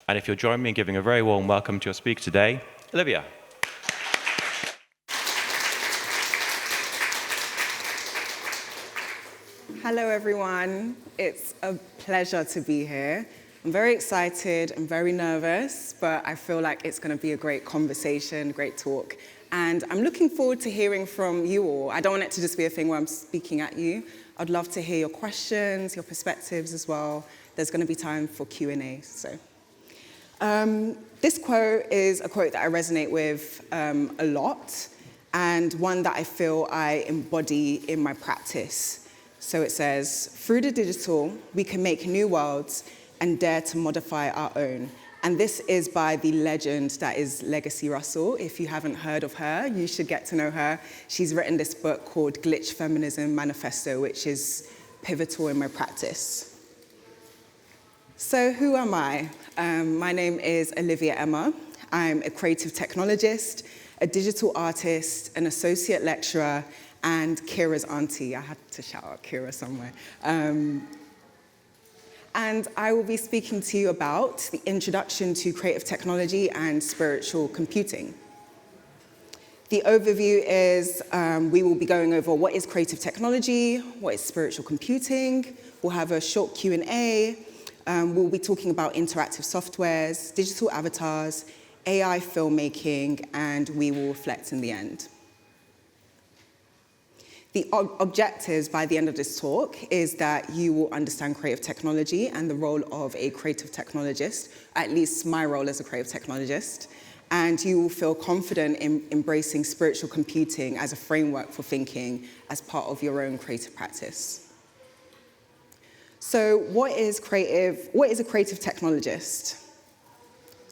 And if you'll join me in giving a very warm welcome to your speaker today, Olivia. Hello, everyone. It's a pleasure to be here. I'm very excited, I'm very nervous, but I feel like it's going to be a great conversation, great talk. And I'm looking forward to hearing from you all. I don't want it to just be a thing where I'm speaking at you. I'd love to hear your questions, your perspectives as well. There's going to be time for Q&A. So, this quote is a quote that I resonate with a lot, and one that I feel I embody in my practice. So it says, through the digital, we can make new worlds and dare to modify our own. And this is by the legend that is Legacy Russell. If you haven't heard of her, you should get to know her. She's written this book called Glitch Feminism Manifesto, which is pivotal in my practice. So who am I? My name is Olivia Ema. I'm a creative technologist, a digital artist, an associate lecturer, and Kira's auntie. I had to shout out Kira somewhere. And I will be speaking to you about the introduction to creative technology and spiritual computing. The overview is we will be going over what is creative technology, what is spiritual computing. We'll have a short Q&A. We'll be talking about interactive softwares, digital avatars, AI filmmaking, and we will reflect in the end. The objectives by the end of this talk is that you will understand creative technology and the role of a creative technologist, at least my role as a creative technologist, and you will feel confident in embracing spiritual computing as a framework for thinking as part of your own creative practice. So what is a creative technologist?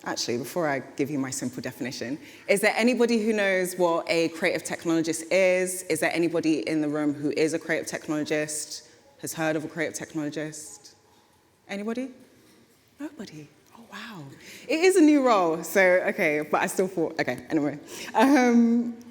Actually, before I give you my simple definition, is there anybody who knows what a creative technologist is? Is there anybody in the room who is a creative technologist, has heard of a creative technologist? Anybody? Nobody. Oh, wow. It is a new role, so, okay, but I still thought, okay, anyway.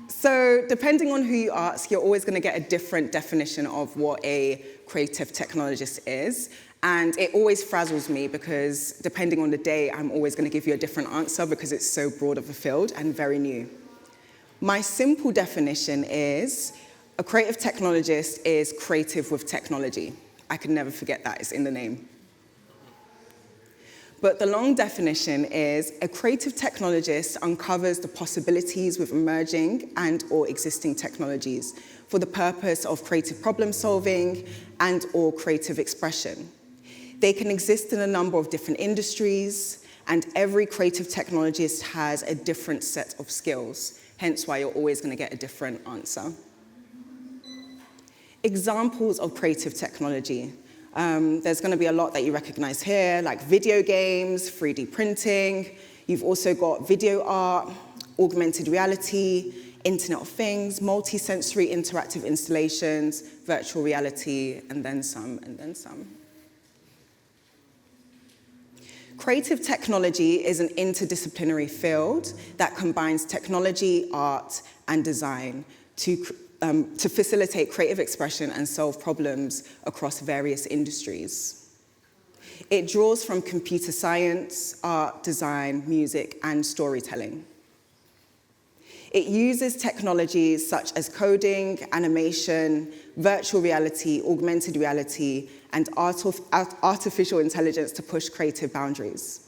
So depending on who you ask, you're always going to get a different definition of what a creative technologist is. And it always frazzles me because depending on the day, I'm always going to give you a different answer because it's so broad of a field and very new. My simple definition is a creative technologist is creative with technology. I can never forget that, it's in the name. But the long definition is a creative technologist uncovers the possibilities with emerging and/or existing technologies for the purpose of creative problem solving and/or creative expression. They can exist in a number of different industries, and every creative technologist has a different set of skills, hence why you're always going to get a different answer. Examples of creative technology. There's going to be a lot that you recognize here, like video games, 3D printing. You've also got video art, augmented reality, Internet of Things, multi-sensory interactive installations, virtual reality, and then some, and then some. Creative technology is an interdisciplinary field that combines technology, art, and design to facilitate creative expression and solve problems across various industries. It draws from computer science, art, design, music, and storytelling. It uses technologies such as coding, animation, virtual reality, augmented reality, and artificial intelligence to push creative boundaries.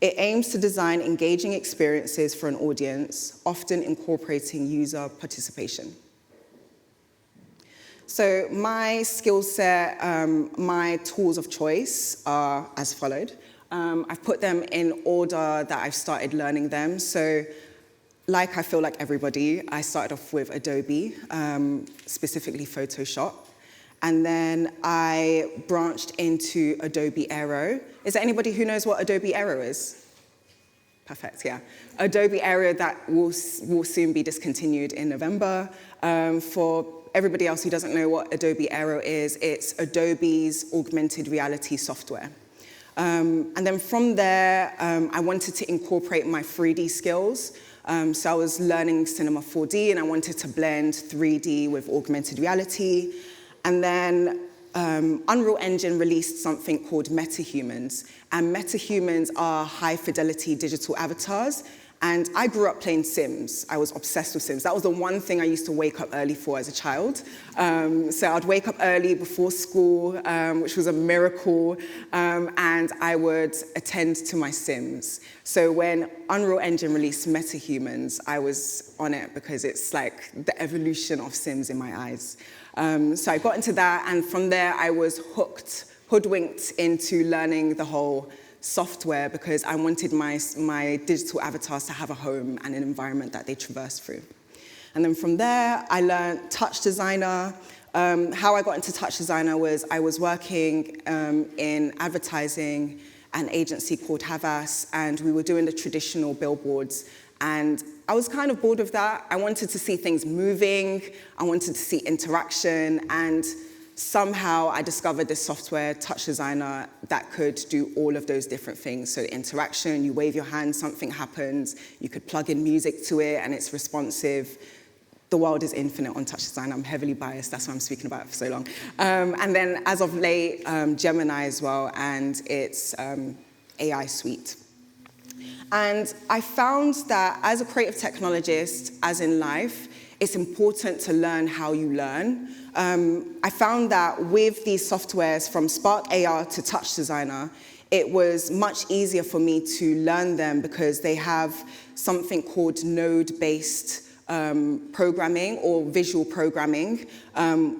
It aims to design engaging experiences for an audience, often incorporating user participation. So my skill set, my tools of choice are as followed. I've put them in order that I've started learning them. So like I feel like everybody, I started off with Adobe, specifically Photoshop. And then I branched into Adobe Aero. Is there anybody who knows what Adobe Aero is? Perfect, yeah. Adobe Aero that will soon be discontinued in November. For everybody else who doesn't know what Adobe Aero is, it's Adobe's augmented reality software. And then from there, I wanted to incorporate my 3D skills. So I was learning Cinema 4D, and I wanted to blend 3D with augmented reality. And then Unreal Engine released something called metahumans. And metahumans are high-fidelity digital avatars. And I grew up playing Sims. I was obsessed with Sims. That was the one thing I used to wake up early for as a child. So I'd wake up early before school, which was a miracle, and I would attend to my Sims. So when Unreal Engine released metahumans, I was on it because it's like the evolution of Sims in my eyes. So I got into that, and from there I was hoodwinked into learning the whole software because I wanted my digital avatars to have a home and an environment that they traverse through. And then from there, I learned TouchDesigner. How I got into TouchDesigner was I was working in advertising, an agency called Havas, and we were doing the traditional billboards. And I was kind of bored of that. I wanted to see things moving. I wanted to see interaction. And somehow I discovered this software, TouchDesigner, that could do all of those different things. So interaction, you wave your hand, something happens. You could plug in music to it, and it's responsive. The world is infinite on TouchDesigner. I'm heavily biased. That's why I'm speaking about it for so long. And then, as of late, Gemini as well, and its AI suite. And I found that as a creative technologist, as in life, it's important to learn how you learn. I found that with these softwares from Spark AR to TouchDesigner, it was much easier for me to learn them because they have something called node-based programming or visual programming,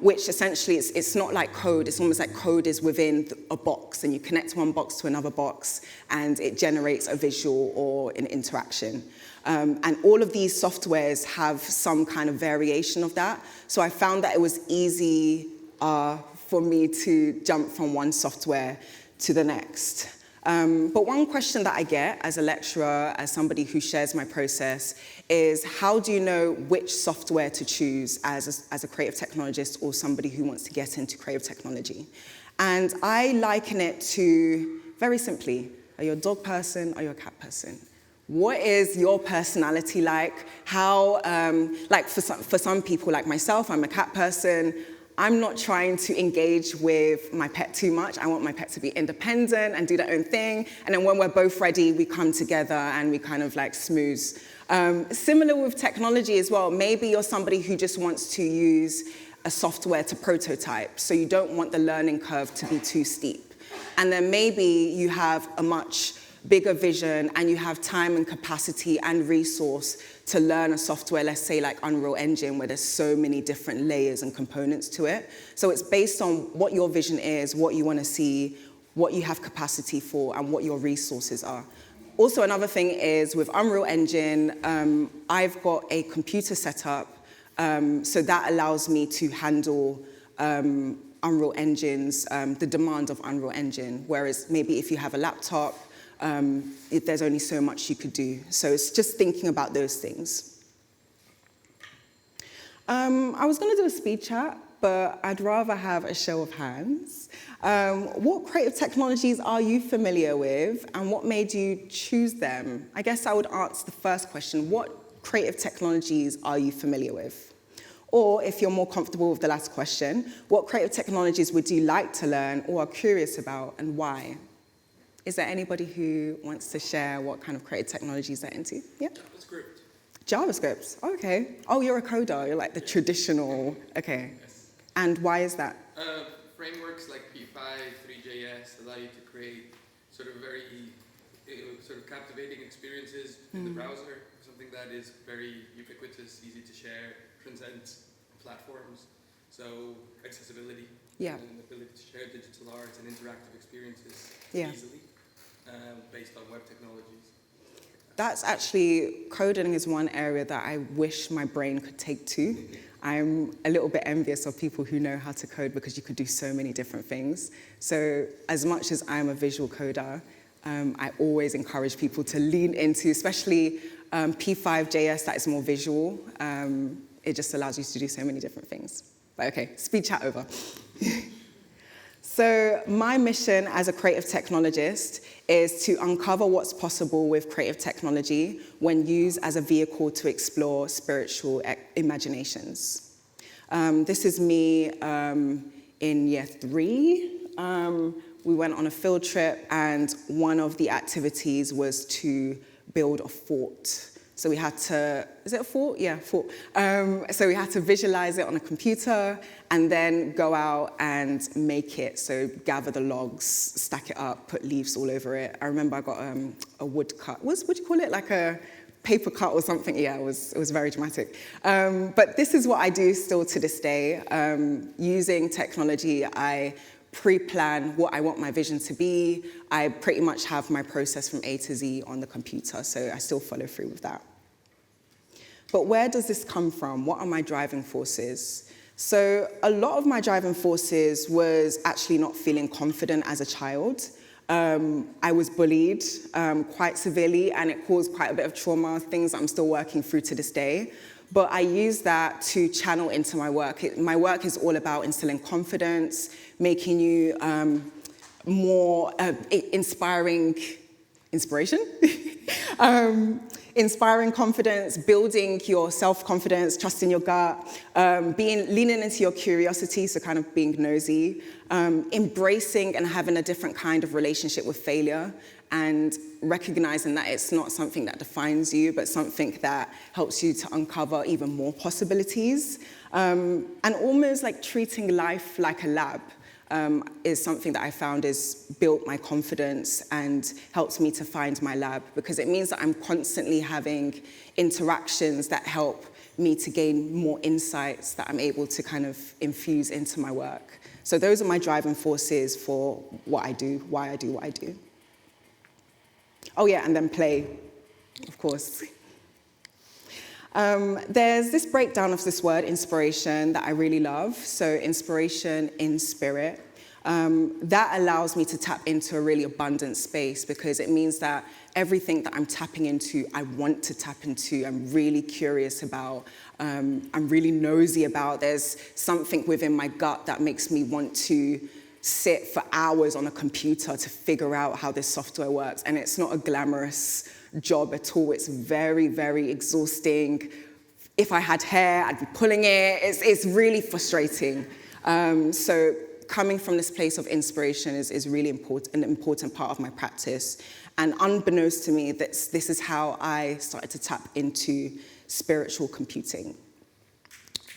which essentially it's not like code. It's almost like code is within a box, and you connect one box to another box, and it generates a visual or an interaction. And all of these softwares have some kind of variation of that. So I found that it was easy for me to jump from one software to the next. But one question that I get as a lecturer, as somebody who shares my process, is how do you know which software to choose as a creative technologist or somebody who wants to get into creative technology? And I liken it to, very simply, are you a dog person? Are you a cat person? What is your personality like? How, like for some people like myself, I'm a cat person. I'm not trying to engage with my pet too much. I want my pet to be independent and do their own thing. And then when we're both ready, we come together and we kind of like smooth. Similar with technology as well. Maybe you're somebody who just wants to use a software to prototype, so you don't want the learning curve to be too steep. And then maybe you have a much bigger vision and you have time and capacity and resource to learn a software, let's say like Unreal Engine, where there's so many different layers and components to it. So it's based on what your vision is, what you want to see, what you have capacity for, and what your resources are. Also, another thing is with Unreal Engine, I've got a computer setup, so that allows me to handle Unreal Engine's, the demand of Unreal Engine, whereas maybe if you have a laptop, there's only so much you could do. So it's just thinking about those things. I was going to do a speed chat, but I'd rather have a show of hands. What creative technologies are you familiar with, and what made you choose them? I guess I would ask the first question, what creative technologies are you familiar with? Or if you're more comfortable with the last question, what creative technologies would you like to learn or are curious about, and why? Is there anybody who wants to share what kind of creative technologies they're into? Yeah? JavaScript. JavaScript, okay. Oh, you're a coder, you're like the traditional, okay. Yes. And why is that? Frameworks like P5, 3JS allow you to create sort of very sort of captivating experiences in the browser, something that is very ubiquitous, easy to share, transcends platforms. So accessibility, and the ability to share digital art and interactive experiences easily. Based on web technologies. That's actually, coding is one area that I wish my brain could take to. I'm a little bit envious of people who know how to code because you could do so many different things. So as much as I'm a visual coder, I always encourage people to lean into, especially P5JS that is more visual. It just allows you to do so many different things. But okay, speed chat over. So my mission as a creative technologist is to uncover what's possible with creative technology when used as a vehicle to explore spiritual imaginations. This is me in year 3. We went on a field trip, and one of the activities was to build a fort. So we had to, is it a fort? Yeah, fort. So we had to visualize it on a computer and then go out and make it. So gather the logs, stack it up, put leaves all over it. I remember I got a wood cut. What do you call it? Like a paper cut or something? Yeah, it was very dramatic. But this is what I do still to this day. Using technology, I pre-plan what I want my vision to be. I pretty much have my process from A to Z on the computer, so I still follow through with that. But where does this come from? What are my driving forces? So a lot of my driving forces was actually not feeling confident as a child. I was bullied quite severely, and it caused quite a bit of trauma, things I'm still working through to this day. But I use that to channel into my work. My work is all about instilling confidence, making you more inspiring confidence, building your self-confidence, trusting your gut, leaning into your curiosity, so kind of being nosy, embracing and having a different kind of relationship with failure, and recognizing that it's not something that defines you, but something that helps you to uncover even more possibilities. And almost like treating life like a lab is something that I found has built my confidence and helps me to find my lab, because it means that I'm constantly having interactions that help me to gain more insights that I'm able to kind of infuse into my work. So those are my driving forces for what I do, why I do what I do. Oh yeah, and then play, of course. There's this breakdown of this word, inspiration, that I really love. So inspiration in spirit. That allows me to tap into a really abundant space, because it means that everything that I'm tapping into, I want to tap into, I'm really curious about, I'm really nosy about. There's something within my gut that makes me want to sit for hours on a computer to figure out how this software works. And it's not a glamorous job at all. It's very, very exhausting. If I had hair, I'd be pulling it. It's really frustrating. So coming from this place of inspiration is really an important part of my practice. And unbeknownst to me, this is how I started to tap into spiritual computing.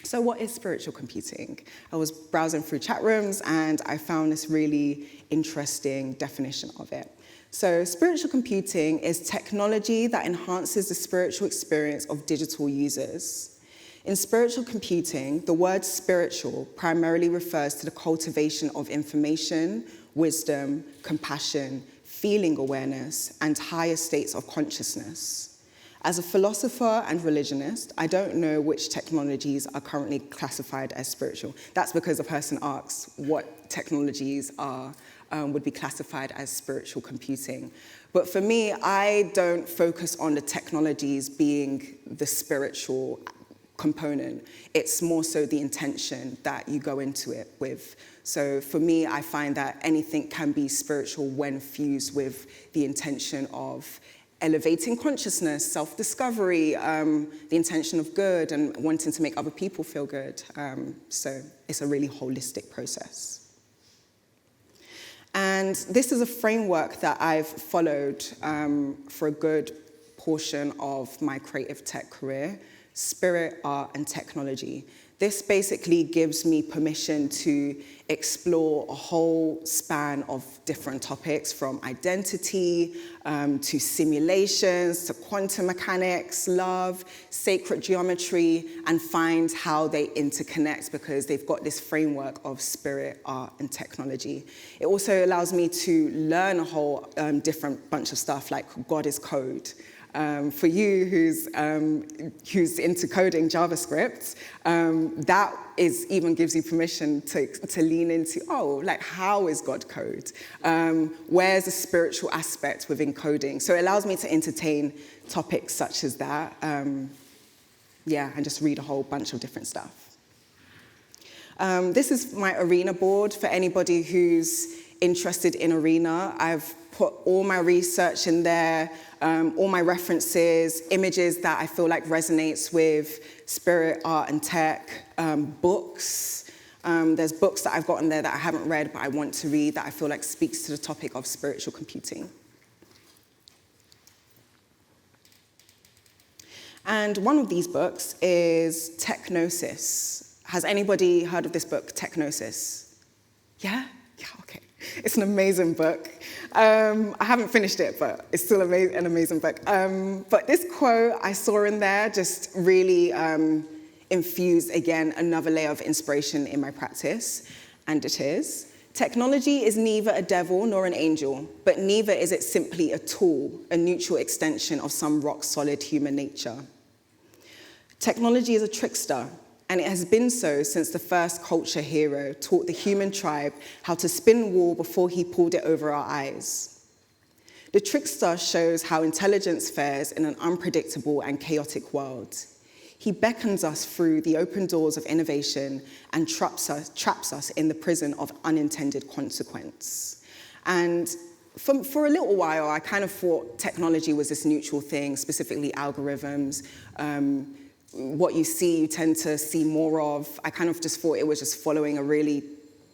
So what is spiritual computing? I was browsing through chat rooms and I found this really interesting definition of it. So spiritual computing is technology that enhances the spiritual experience of digital users. In spiritual computing, the word spiritual primarily refers to the cultivation of information, wisdom, compassion, feeling awareness, and higher states of consciousness. As a philosopher and religionist, I don't know which technologies are currently classified as spiritual. That's because a person asks what technologies would be classified as spiritual computing. But for me, I don't focus on the technologies being the spiritual component. It's more so the intention that you go into it with. So for me, I find that anything can be spiritual when fused with the intention of elevating consciousness, self-discovery, the intention of good, and wanting to make other people feel good. So it's a really holistic process. And this is a framework that I've followed for a good portion of my creative tech career: spirit, art, and technology. This basically gives me permission to explore a whole span of different topics, from identity to simulations, to quantum mechanics, love, sacred geometry, and find how they interconnect, because they've got this framework of spirit, art, and technology. It also allows me to learn a whole different bunch of stuff, like God is code. For you who's into coding JavaScript, that even gives you permission to lean into, how is God code? Where's the spiritual aspect within coding? So it allows me to entertain topics such as that, and just read a whole bunch of different stuff. This is my Arena board. For anybody who's interested in Arena, I've put all my research in there, all my references, images that I feel like resonates with spirit, art, and tech, books, There's books that I've got on there that I haven't read, but I want to read, that I feel like speaks to the topic of spiritual computing. And one of these books is Technosis. Has anybody heard of this book, Technosis? Yeah? Yeah, okay. It's an amazing book. I haven't finished it, but it's still an amazing book. But this quote I saw in there just really infused, again, another layer of inspiration in my practice. And it is, technology is neither a devil nor an angel, but neither is it simply a tool, a neutral extension of some rock-solid human nature. Technology is a trickster, and it has been so since the first culture hero taught the human tribe how to spin wool before he pulled it over our eyes. The trickster shows how intelligence fares in an unpredictable and chaotic world. He beckons us through the open doors of innovation and traps us in the prison of unintended consequence. And for a little while, I kind of thought technology was this neutral thing, specifically algorithms. What you see, you tend to see more of. I kind of just thought it was just following a really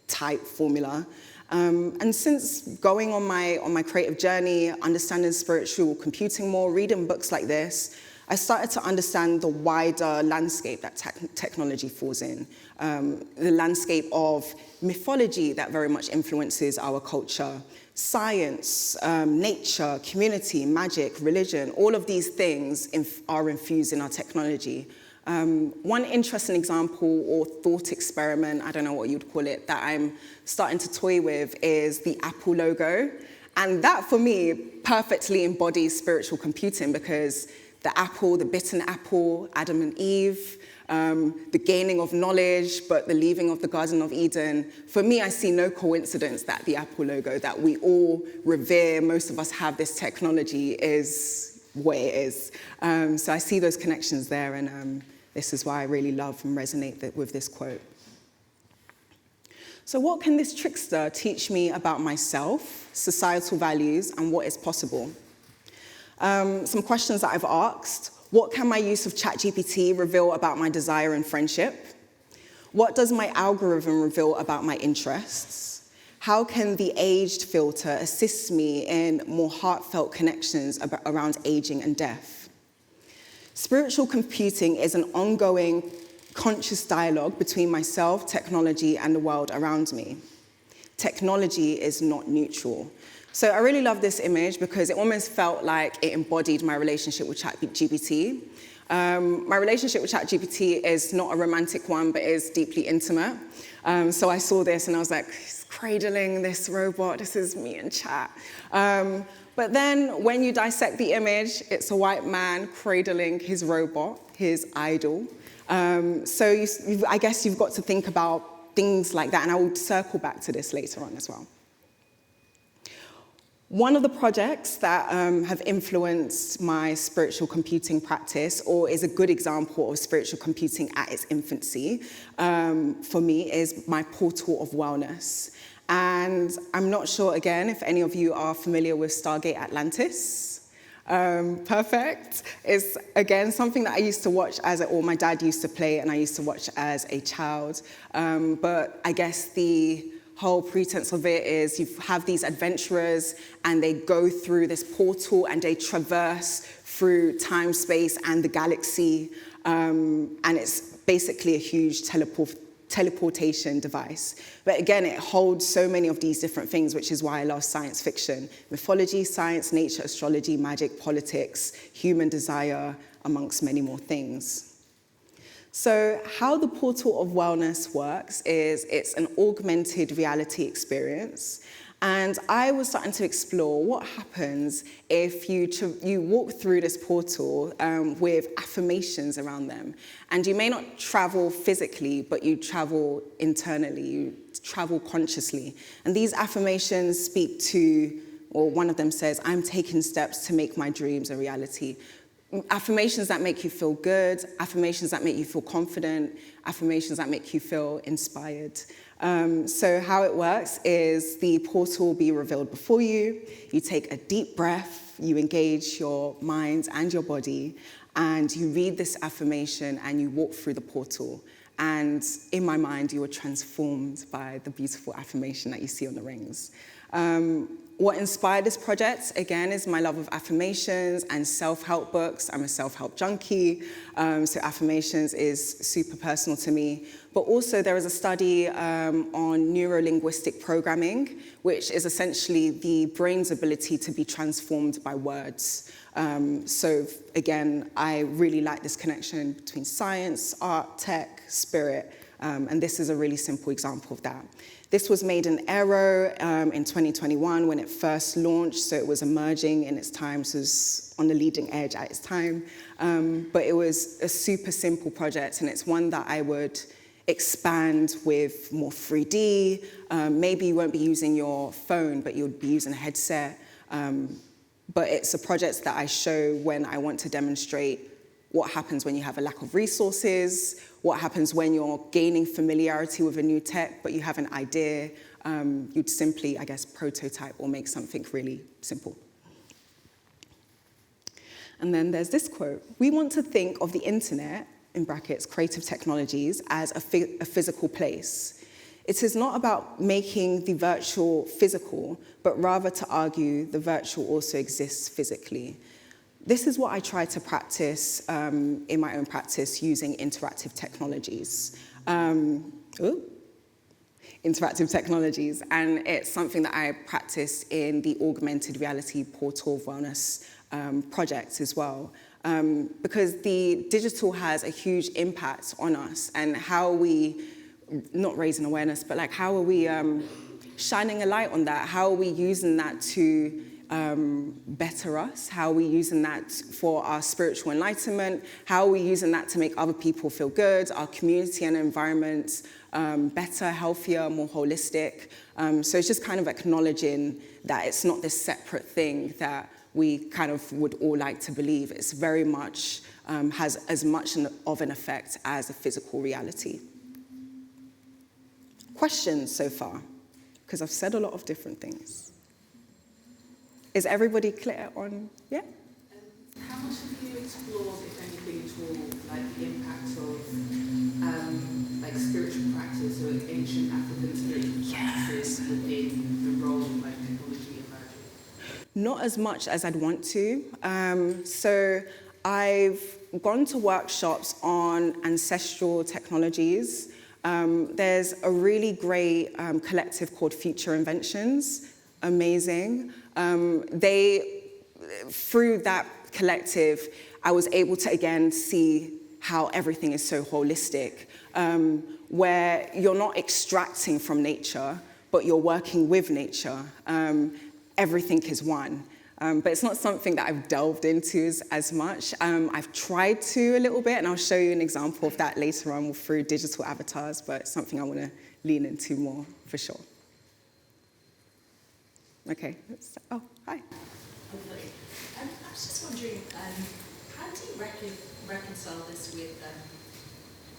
tight formula. And since going on my creative journey, understanding spiritual computing more, reading books like this, I started to understand the wider landscape that technology falls in, the landscape of mythology that very much influences our culture, science, nature, community, magic, religion, all of these things are infused in our technology. One interesting example or thought experiment, I don't know what you'd call it, that I'm starting to toy with is the Apple logo. And that, for me, perfectly embodies spiritual computing because the apple, the bitten apple, Adam and Eve, the gaining of knowledge, but the leaving of the Garden of Eden. For me, I see no coincidence that the Apple logo that we all revere, most of us have this technology, is what it is. So I see those connections there, and this is why I really love and resonate with this quote. So what can this trickster teach me about myself, societal values, and what is possible? Some questions that I've asked. What can my use of ChatGPT reveal about my desire and friendship? What does my algorithm reveal about my interests? How can the aged filter assist me in more heartfelt connections around aging and death? Spiritual computing is an ongoing, conscious dialogue between myself, technology, and the world around me. Technology is not neutral. So I really love this image because it almost felt like it embodied my relationship with ChatGPT. My relationship with ChatGPT is not a romantic one, but is deeply intimate. So I saw this and I was like, he's cradling this robot, this is me and Chat. But then when you dissect the image, it's a white man cradling his robot, his idol. So I guess you've got to think about things like that, and I will circle back to this later on as well. One of the projects that have influenced my spiritual computing practice, or is a good example of spiritual computing at its infancy, for me, is my portal of wellness. And I'm not sure, again, if any of you are familiar with Stargate Atlantis. Perfect. It's, again, something that I used to watch or my dad used to play, and I used to watch as a child. But I guess the whole pretense of it is you have these adventurers and they go through this portal and they traverse through time, space, and the galaxy. And it's basically a huge teleportation device. But again, it holds so many of these different things, which is why I love science fiction. Mythology, science, nature, astrology, magic, politics, human desire, amongst many more things. So how the Portal of Wellness works is it's an augmented reality experience. And I was starting to explore what happens if you walk through this portal with affirmations around them. And you may not travel physically, but you travel internally, you travel consciously. And these affirmations speak to, or one of them says, I'm taking steps to make my dreams a reality. Affirmations that make you feel good, affirmations that make you feel confident, affirmations that make you feel inspired. So how it works is the portal will be revealed before you. You take a deep breath, you engage your mind and your body, and you read this affirmation and you walk through the portal. and in my mind, you were transformed by the beautiful affirmation that you see on the rings. What inspired this project, again, is my love of affirmations and self-help books. I'm a self-help junkie, so affirmations is super personal to me. But also there is a study on neuro-linguistic programming, which is essentially the brain's ability to be transformed by words. So again, I really like this connection between science, art, tech, spirit, and this is a really simple example of that. This was made in Aero in 2021 when it first launched, so it was emerging in its time, so it was on the leading edge at its time. But it was a super simple project, and it's one that I would expand with more 3D. Maybe you won't be using your phone, but you'll be using a headset. But it's a project that I show when I want to demonstrate what happens when you have a lack of resources, what happens when you're gaining familiarity with a new tech, but you have an idea. You'd simply, I guess, prototype or make something really simple. And then there's this quote: "We want to think of the internet, in brackets, creative technologies, as a physical place. It is not about making the virtual physical, but rather to argue the virtual also exists physically." This is what I try to practice in my own practice using interactive technologies. Interactive technologies, and it's something that I practice in the augmented reality portal wellness project as well. Because the digital has a huge impact on us and how we, not raising awareness, but like how are we shining a light on that? How are we using that to better us? How are we using that for our spiritual enlightenment? How are we using that to make other people feel good, our community and environment better, healthier, more holistic? So it's just kind of acknowledging that it's not this separate thing that we kind of would all like to believe. It's very much, has as much of an effect as a physical reality. Questions so far? Because I've said a lot of different things. Is everybody clear on, yeah? How much have you explored, if anything at all, like the impact of like spiritual practice or ancient African spiritual practices within the role of like technology emerging? Not as much as I'd want to. So I've gone to workshops on ancestral technologies. There's a really great collective called Future Inventions, amazing. Through that collective, I was able to again see how everything is so holistic, where you're not extracting from nature, but you're working with nature. Everything is one. But it's not something that I've delved into as much. I've tried to a little bit, and I'll show you an example of that later on through digital avatars, but it's something I want to lean into more, for sure. Okay, oh, hi. Lovely. I was just wondering, how do you reconcile this with,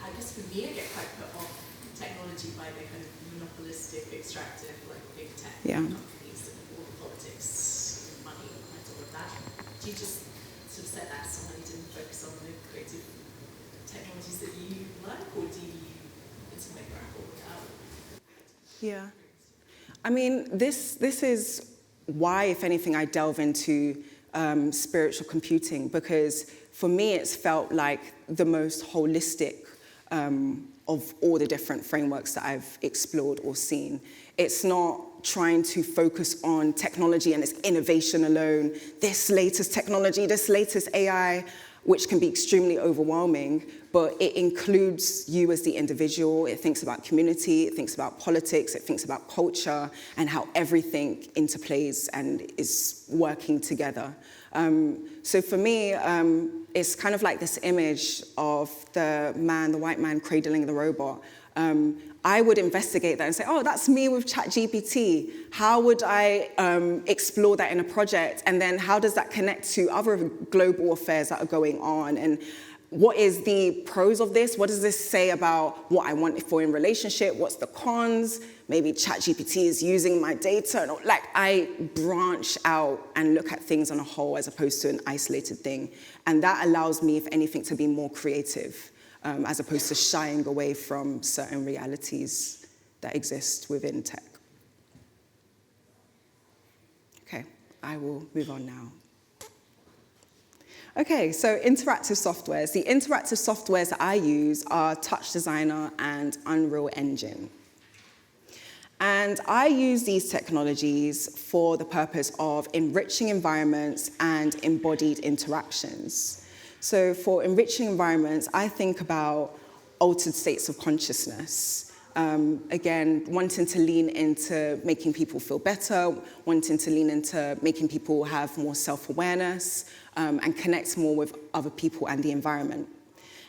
I guess for me, I get quite put off technology by the kind of monopolistic, extractive, like big tech companies and all the politics, money, and all of that. Do you just sort of set that aside and focus on the creative technologies that you like, or do you in some way grapple with that? Yeah. I mean, this is why, if anything, I delve into spiritual computing, because for me, it's felt like the most holistic of all the different frameworks that I've explored or seen. It's not trying to focus on technology and its innovation alone, this latest technology, this latest AI, which can be extremely overwhelming, but it includes you as the individual. It thinks about community, it thinks about politics, it thinks about culture, and how everything interplays and is working together. So for me, it's kind of like this image of the white man cradling the robot. I would investigate that and say, oh, that's me with ChatGPT. How would I explore that in a project? And then how does that connect to other global affairs that are going on? And what is the pros of this? What does this say about what I want for in relationship? What's the cons? Maybe ChatGPT is using my data. And like, I branch out and look at things on a whole as opposed to an isolated thing. And that allows me, if anything, to be more creative. as opposed to shying away from certain realities that exist within tech. Okay, I will move on now. Okay, so interactive softwares. The interactive softwares that I use are TouchDesigner and Unreal Engine. And I use these technologies for the purpose of enriching environments and embodied interactions. So for enriching environments, I think about altered states of consciousness. Again, wanting to lean into making people feel better, wanting to lean into making people have more self-awareness, and connect more with other people and the environment.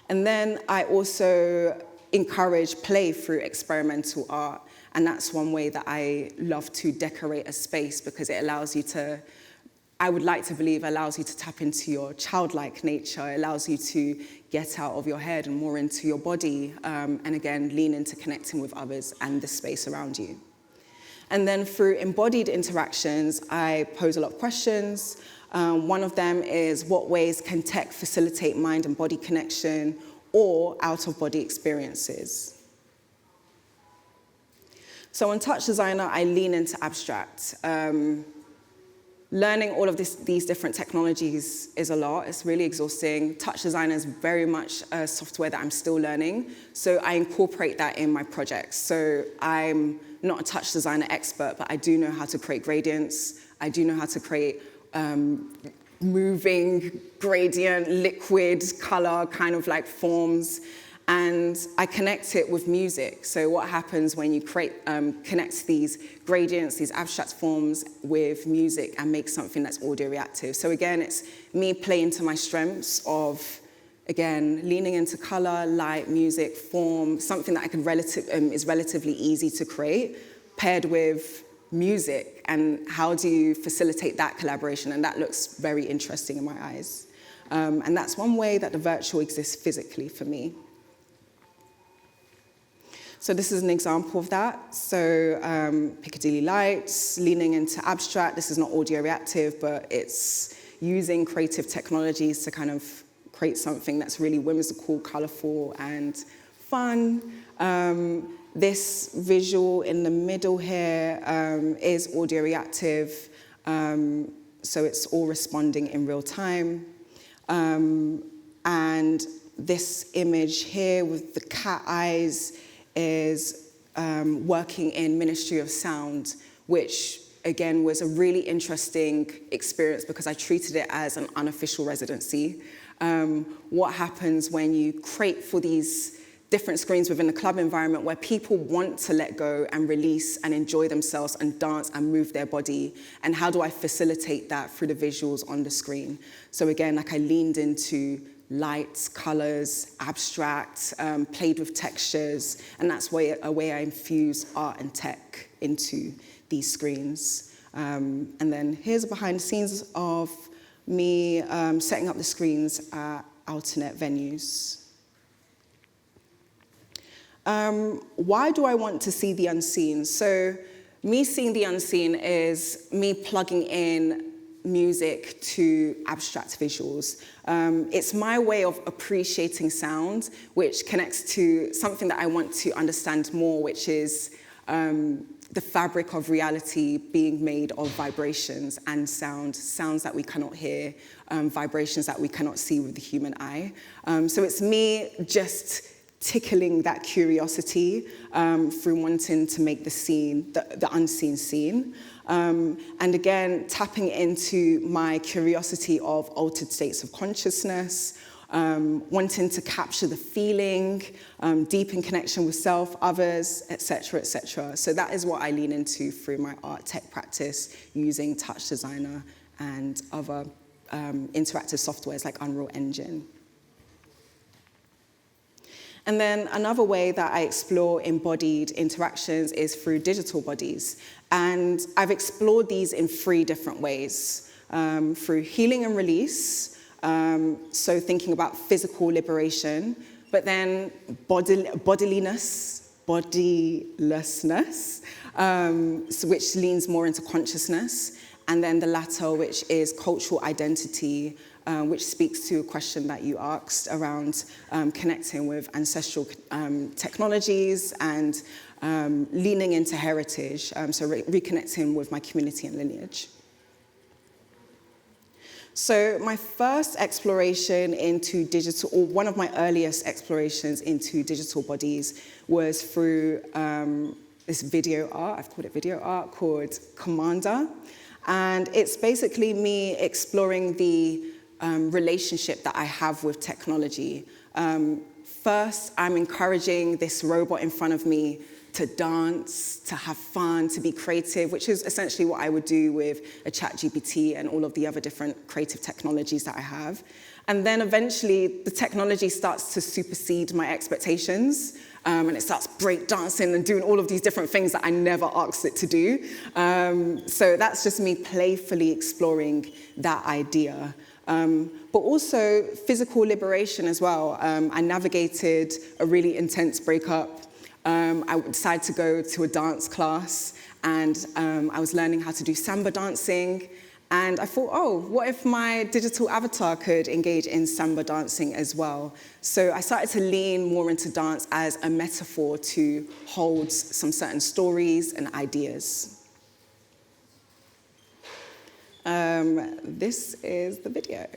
And then I also encourage play through experimental art. And that's one way that I love to decorate a space, because it allows you to, I would like to believe, allows you to tap into your childlike nature, allows you to get out of your head and more into your body, and again, lean into connecting with others and the space around you. And then through embodied interactions, I pose a lot of questions. One of them is, what ways can tech facilitate mind and body connection or out-of-body experiences? So on TouchDesigner, I lean into abstract. Learning all of these different technologies is a lot. It's really exhausting. TouchDesigner is very much a software that I'm still learning, so I incorporate that in my projects. So I'm not a TouchDesigner expert, but I do know how to create gradients. I do know how to create moving gradient, liquid, color kind of like forms. And I connect it with music. So what happens when you connect these gradients, these abstract forms with music and make something that's audio reactive? So again, it's me playing to my strengths of, again, leaning into color, light, music, form, something that I can is relatively easy to create, paired with music. And how do you facilitate that collaboration? And that looks very interesting in my eyes. And that's one way that the virtual exists physically for me. So this is an example of that. So Piccadilly lights, leaning into abstract. This is not audio reactive, but it's using creative technologies to kind of create something that's really whimsical, colorful, and fun. This visual in the middle here is audio reactive. So it's all responding in real time. And this image here with the cat eyes is working in Ministry of Sound, which again was a really interesting experience because I treated it as an unofficial residency. What happens when you create for these different screens within the club environment where people want to let go and release and enjoy themselves and dance and move their body, and how do I facilitate that through the visuals on the screen? So again, like I leaned into lights, colors, abstract, played with textures, and that's a way I infuse art and tech into these screens. And then here's a behind the scenes of me setting up the screens at alternate venues. Why do I want to see the unseen? So me seeing the unseen is me plugging in music to abstract visuals. It's my way of appreciating sound, which connects to something that I want to understand more, which is the fabric of reality being made of vibrations and sounds that we cannot hear, vibrations that we cannot see with the human eye. So it's me just tickling that curiosity through wanting to make the scene, the unseen scene. And again, tapping into my curiosity of altered states of consciousness, wanting to capture the feeling, deep in connection with self, others, etc., etc. So that is what I lean into through my art tech practice using TouchDesigner and other interactive softwares like Unreal Engine. And then another way that I explore embodied interactions is through digital bodies. And I've explored these in 3 different ways. Through healing and release, so thinking about physical liberation, but then bodilessness, so which leans more into consciousness, and then the latter, which is cultural identity, which speaks to a question that you asked around connecting with ancestral technologies and leaning into heritage, so reconnecting with my community and lineage. So my first exploration into digital, or one of my earliest explorations into digital bodies, was through this video art, I've called it video art, called Commander. And it's basically me exploring the relationship that I have with technology. First, I'm encouraging this robot in front of me to dance, to have fun, to be creative, which is essentially what I would do with a ChatGPT and all of the other different creative technologies that I have. And then eventually, the technology starts to supersede my expectations, and it starts breakdancing and doing all of these different things that I never asked it to do. So that's just me playfully exploring that idea. But also physical liberation as well. I navigated a really intense breakup. I decided to go to a dance class, and I was learning how to do samba dancing. And I thought, oh, what if my digital avatar could engage in samba dancing as well? So I started to lean more into dance as a metaphor to hold some certain stories and ideas. This is the video.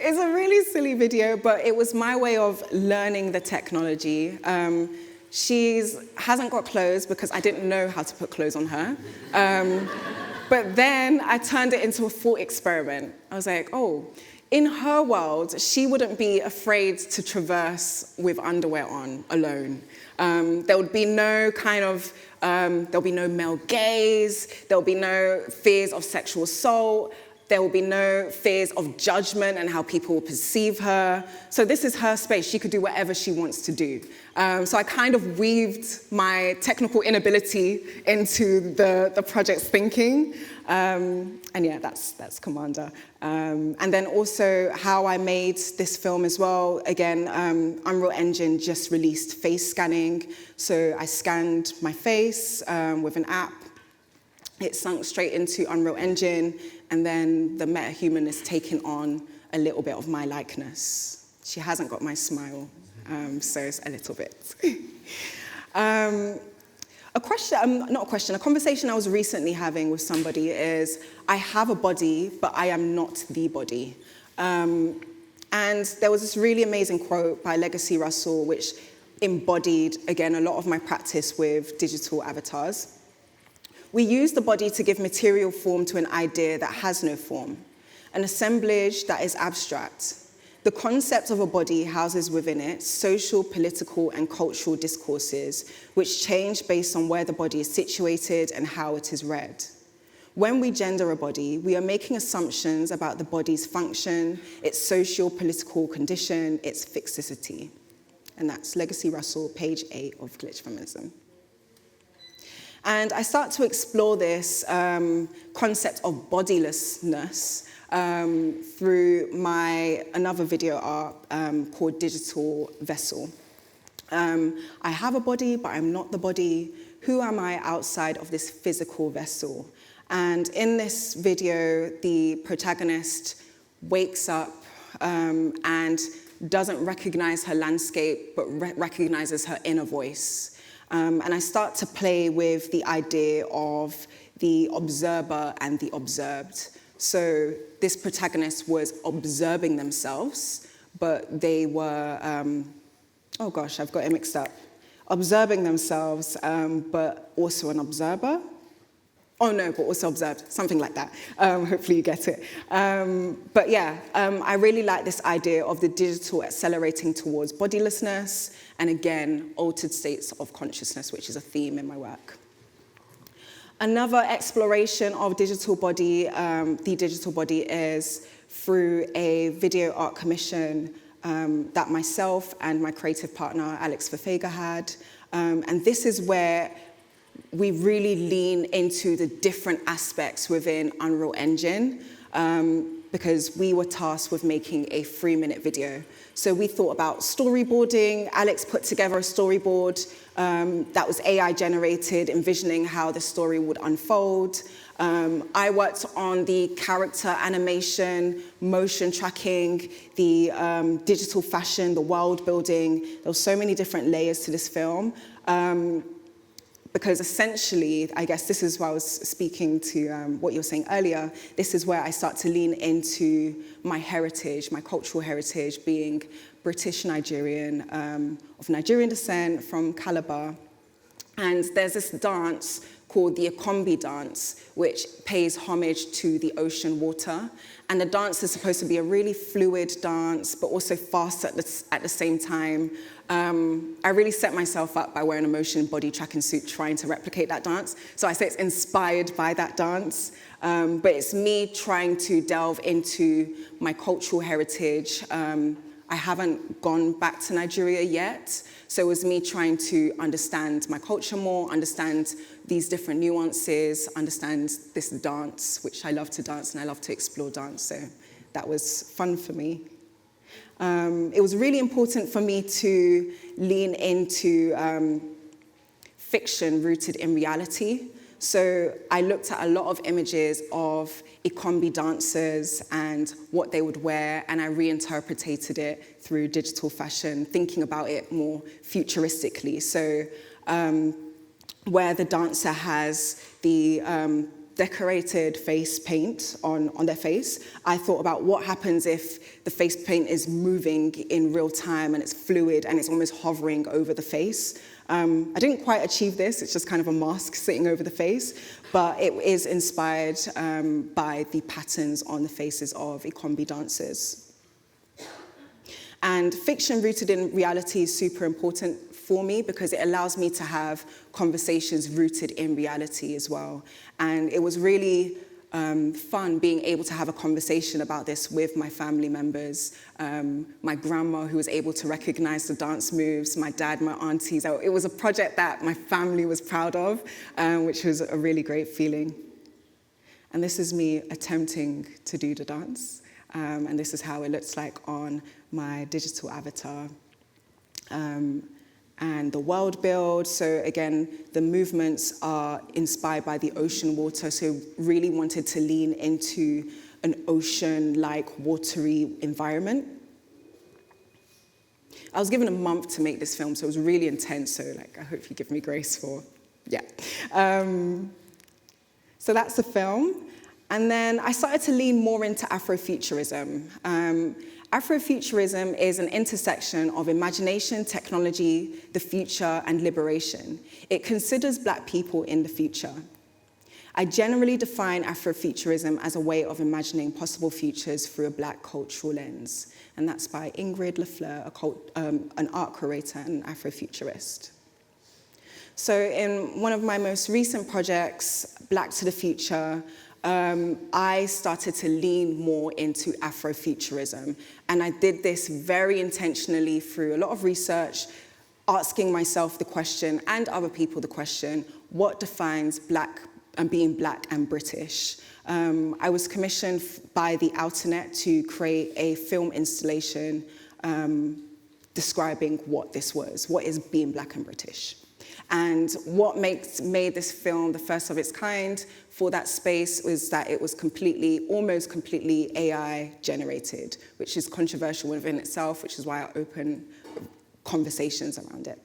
It's a really silly video, but it was my way of learning the technology. She hasn't got clothes because I didn't know how to put clothes on her. But then I turned it into a thought experiment. I was like, oh, in her world, she wouldn't be afraid to traverse with underwear on alone. There would be no there'll be no male gaze, there'll be no fears of sexual assault, there will be no fears of judgment and how people will perceive her. So this is her space. She could do whatever she wants to do. So I kind of weaved my technical inability into the project's thinking. And yeah, that's Commander. And then also how I made this film as well. Again, Unreal Engine just released face scanning. So I scanned my face with an app. It sunk straight into Unreal Engine, and then the metahuman is taking on a little bit of my likeness. She hasn't got my smile, so it's a little bit. A conversation I was recently having with somebody is, I have a body, but I am not the body. And there was this really amazing quote by Legacy Russell, which embodied, again, a lot of my practice with digital avatars. We use the body to give material form to an idea that has no form, an assemblage that is abstract. The concept of a body houses within it social, political, and cultural discourses, which change based on where the body is situated and how it is read. When we gender a body, we are making assumptions about the body's function, its social, political condition, its fixicity. And that's Legacy Russell, page 8 of Glitch Feminism. And I start to explore this concept of bodilessness through another video art called Digital Vessel. I have a body, but I'm not the body. Who am I outside of this physical vessel? And in this video, the protagonist wakes up and doesn't recognize her landscape, but recognizes her inner voice. And I start to play with the idea of the observer and the observed. So this protagonist was observing themselves, but they were, oh gosh, I've got it mixed up. Observing themselves, but also an observer. Oh no, but also observed, something like that. Hopefully you get it. But yeah, I really like this idea of the digital accelerating towards bodilessness, and again, altered states of consciousness, which is a theme in my work. Another exploration of digital body, the digital body, is through a video art commission that myself and my creative partner, Alex Fafega, had. And this is where we really lean into the different aspects within Unreal Engine, because we were tasked with making a 3-minute video. So we thought about storyboarding. Alex put together a storyboard that was AI generated, envisioning how the story would unfold. I worked on the character animation, motion tracking, the digital fashion, the world building. There were so many different layers to this film. Because essentially, I guess this is why I was speaking to what you were saying earlier, this is where I start to lean into my heritage, my cultural heritage, being British Nigerian, of Nigerian descent, from Calabar. And there's this dance called the Ikombi dance, which pays homage to the ocean water. And the dance is supposed to be a really fluid dance, but also fast at the same time. I really set myself up by wearing a motion body tracking suit trying to replicate that dance. So I say it's inspired by that dance, but it's me trying to delve into my cultural heritage. I haven't gone back to Nigeria yet, so it was me trying to understand my culture more, understand these different nuances, understand this dance, which I love to dance and I love to explore dance, so that was fun for me. It was really important for me to lean into fiction rooted in reality. So I looked at a lot of images of Ikombi dancers and what they would wear, and I reinterpreted it through digital fashion, thinking about it more futuristically. So where the dancer has the decorated face paint on their face, I thought about what happens if the face paint is moving in real time and it's fluid and it's almost hovering over the face. I didn't quite achieve this, it's just kind of a mask sitting over the face, but it is inspired by the patterns on the faces of Ikombi dancers. And fiction rooted in reality is super important for me because it allows me to have conversations rooted in reality as well. And it was really fun being able to have a conversation about this with my family members, my grandma who was able to recognize the dance moves, my dad, my aunties. It was a project that my family was proud of, which was a really great feeling. And this is me attempting to do the dance. And this is how it looks like on my digital avatar. And the world build, so again, the movements are inspired by the ocean water, so really wanted to lean into an ocean-like watery environment. I was given a month to make this film, so it was really intense, so I hope you give me grace for, yeah. So that's the film. And then I started to lean more into Afrofuturism. Afrofuturism is an intersection of imagination, technology, the future, and liberation. It considers Black people in the future. I generally define Afrofuturism as a way of imagining possible futures through a Black cultural lens. And that's by Ingrid Lafleur, an art curator and Afrofuturist. So in one of my most recent projects, Black to the Future, I started to lean more into Afrofuturism. And I did this very intentionally through a lot of research, asking myself the question, and other people the question, what defines being Black and British? I was commissioned by the Outernet to create a film installation describing what this was, what is being Black and British. And what made this film the first of its kind for that space was that it was almost completely AI generated, which is controversial within itself, which is why I open conversations around it.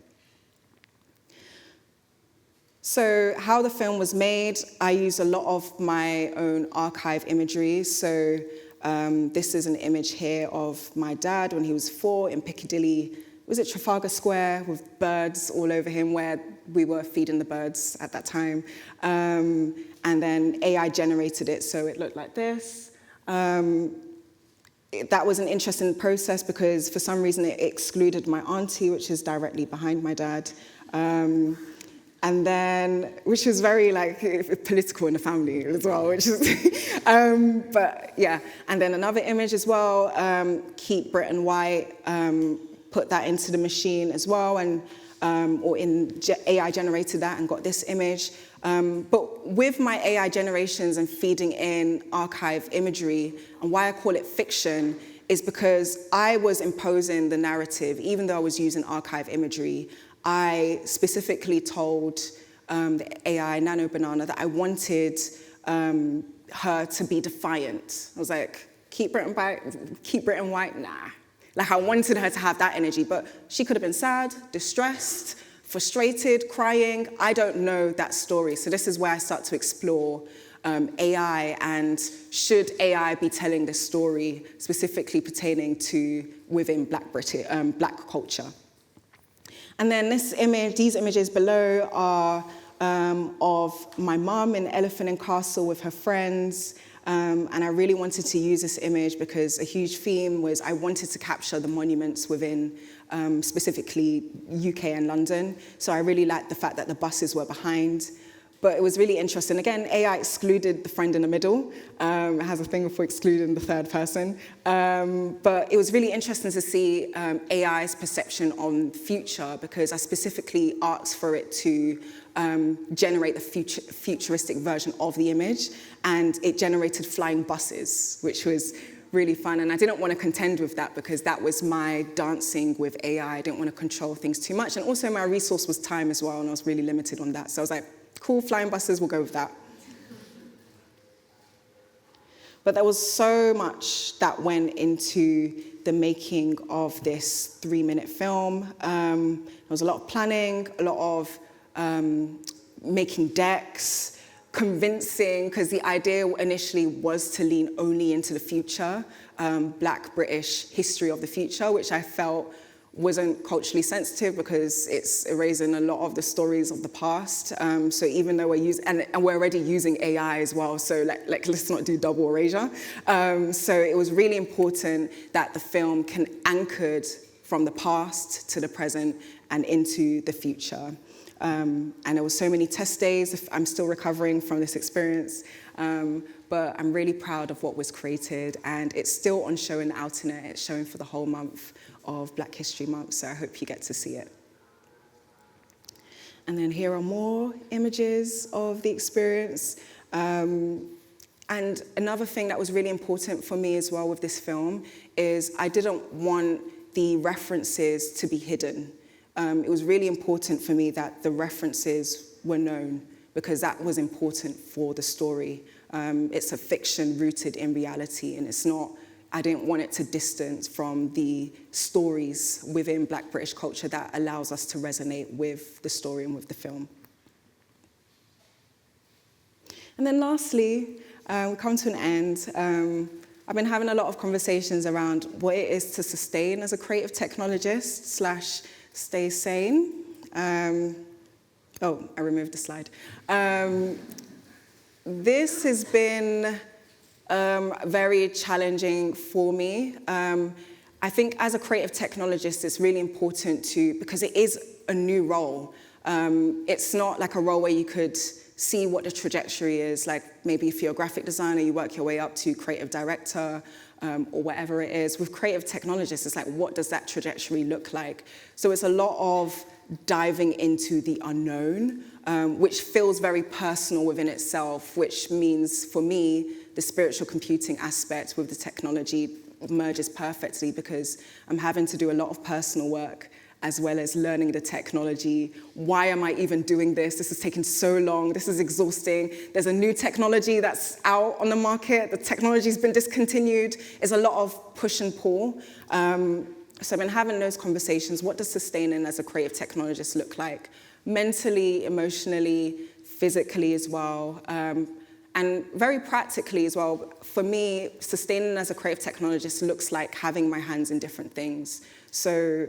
So how the film was made, I used a lot of my own archive imagery. So this is an image here of my dad when he was 4 in Piccadilly, was it Trafalgar Square with birds all over him, where we were feeding the birds at that time. And then AI generated it, so it looked like this. That was an interesting process because for some reason it excluded my auntie, which is directly behind my dad. And then, which was very like political in the family as well, which is, but yeah. And then another image as well, keep Britain white, put that into the machine as well, and AI generated that and got this image. But with my AI generations and feeding in archive imagery, and why I call it fiction is because I was imposing the narrative, even though I was using archive imagery. I specifically told the AI Nano Banana that I wanted her to be defiant. I was like, keep Britain white, nah. Like I wanted her to have that energy, but she could have been sad, distressed, frustrated, crying. I don't know that story. So this is where I start to explore AI and should AI be telling this story specifically pertaining to within Black culture. And then these images below are of my mum in Elephant and Castle with her friends. And I really wanted to use this image because a huge theme was I wanted to capture the monuments within specifically UK and London. So I really liked the fact that the buses were behind. But it was really interesting. Again, AI excluded the friend in the middle. It has a thing for excluding the third person. But it was really interesting to see AI's perception on future because I specifically asked for it to generate the futuristic version of the image. And it generated flying buses, which was really fun. And I didn't want to contend with that because that was my dancing with AI. I didn't want to control things too much. And also my resource was time as well, and I was really limited on that. So I was like, cool, flying buses, we'll go with that. But there was so much that went into the making of this 3-minute film. There was a lot of planning, a lot of making decks, convincing, because the idea initially was to lean only into the future, Black British history of the future, which I felt wasn't culturally sensitive because it's erasing a lot of the stories of the past. So even though and we're already using AI as well, so let's not do double erasure. So it was really important that the film can anchored from the past to the present and into the future. And there were so many test days. I'm still recovering from this experience. But I'm really proud of what was created, and it's still on show in the Outernet. It's showing for the whole month of Black History Month, so I hope you get to see it. And then here are more images of the experience. And another thing that was really important for me as well with this film is I didn't want the references to be hidden. It was really important for me that the references were known because that was important for the story. It's a fiction rooted in reality, and it's not, I didn't want it to distance from the stories within Black British culture that allows us to resonate with the story and with the film. And then lastly, we come to an end. I've been having a lot of conversations around what it is to sustain as a creative technologist / stay sane. Oh, I removed the slide. This has been very challenging for me. I think as a creative technologist, it's really important because it is a new role. It's not like a role where you could see what the trajectory is, like maybe if you're a graphic designer, you work your way up to creative director, or whatever it is. With creative technologists, it's like, what does that trajectory look like? So it's a lot of diving into the unknown, which feels very personal within itself, which means, for me, the spiritual computing aspect with the technology merges perfectly because I'm having to do a lot of personal work as well as learning the technology. Why am I even doing this? This is taking so long. This is exhausting. There's a new technology that's out on the market. The technology's been discontinued. There's a lot of push and pull. So I've been having those conversations. What does sustaining as a creative technologist look like? Mentally, emotionally, physically as well. And very practically as well. For me, sustaining as a creative technologist looks like having my hands in different things. So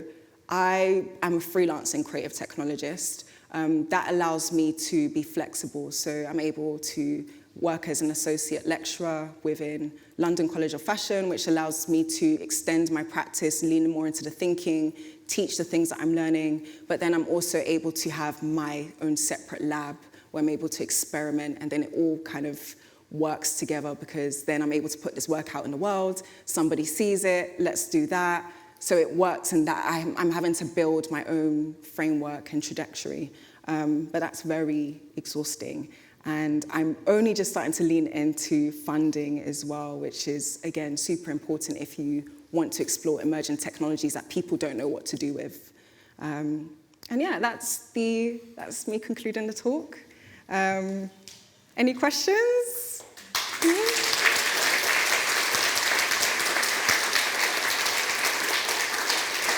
I am a freelance and creative technologist. That allows me to be flexible. So I'm able to work as an associate lecturer within London College of Fashion, which allows me to extend my practice, lean more into the thinking, teach the things that I'm learning. But then I'm also able to have my own separate lab where I'm able to experiment, and then it all kind of works together, because then I'm able to put this work out in the world, somebody sees it, let's do that. So it works, and that I'm having to build my own framework and trajectory. But that's very exhausting. And I'm only just starting to lean into funding as well, which is, again, super important if you want to explore emerging technologies that people don't know what to do with. And yeah, that's me concluding the talk. Any questions? Yeah.